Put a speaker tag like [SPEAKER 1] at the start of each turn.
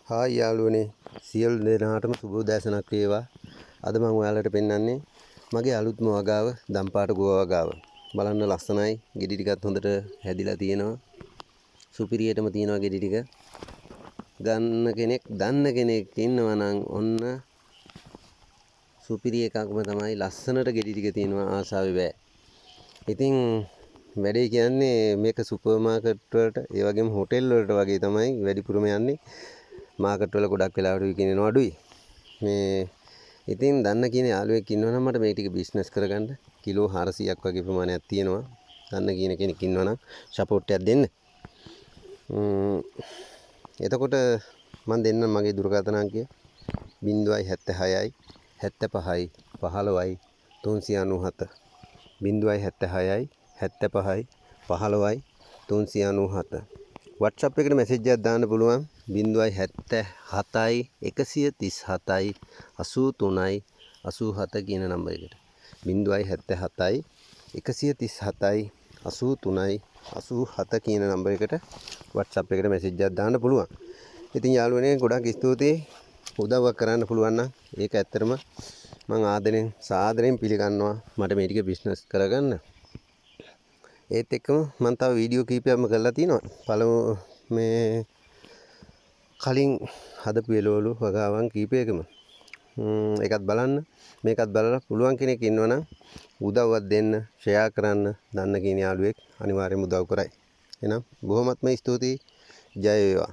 [SPEAKER 1] Hi යාළුවනේ සියලු දෙනාටම සුබ උදෑසනක් වේවා. අද මම ඔයාලට පෙන්වන්නේ මගේ අලුත්ම වගාව දම්පාට ගෝවා වගාව. බලන්න ලස්සනයි. ගෙඩි ටිකත් හොඳට හැදිලා තියෙනවා. සුපිරියටම තියෙනවා ගෙඩි ටික. දන්න කෙනෙක් ඉන්නවා නම් ඔන්න සුපිරි එකක්ම තමයි. ලස්සනට ගෙඩි ටික තියෙනවා ආසාවේ බෑ. ඉතින් වැඩේ කියන්නේ මේක සුපර් මාකට් වලට ඒ වගේම හොටෙල් වලට වගේ තමයි වැඩිපුරම යන්නේ. මාකට් වල ගොඩක් වෙලාවට විකිනෙනවා අඩුයි. මේ ඉතින් දන්න කියන යාළුවෙක් ඉන්නවනම් මට මේ ටික බිස්නස් කරගන්න කිලෝ 400ක් වගේ ප්‍රමාණයක් තියෙනවා. දන්න කියන කෙනෙක් ඉන්නවනම් සපෝට් එකක් දෙන්න. එතකොට මම දෙන්නම් මගේ දුරකථන අංකය 076යි 75යි 15යි 397 076යි 75යි 15යි 397 WhatsApp එකට මැසේජ් එකක් දාන්න පුළුවන් 077යි 137යි 83යි 87 කියන නම්බර එකට 077යි 137යි 83යි 87 කියන නම්බර එකට WhatsApp එකට මැසේජ් එකක් දාන්න පුළුවන්. ඉතින් යාළුවනේ ගොඩක් ස්තුතියි උදව්වක් කරන්න පුළුවන් නම් ඒක ඇත්තටම මම සාදරයෙන් පිළිගන්නවා මට මේ ටික බිස්නස් කරගන්න. ඒත් එක්කම මම තව වීඩියෝ කීපයක්ම කරලා තිනවා. පළමු මේ කලින් හදපු එළවලු වගාවන් කීපයකම ඒකත් බලන්න. මේකත් බලලා පුළුවන් කෙනෙක් ඉන්නවනම් උදව්වක් දෙන්න, ෂෙයා කරන්න. දන්න කියන යාළුවෙක් අනිවාර්යයෙන්ම උදව් කරයි. එහෙනම් බොහොමත්ම ස්තුතියි. ජය වේවා.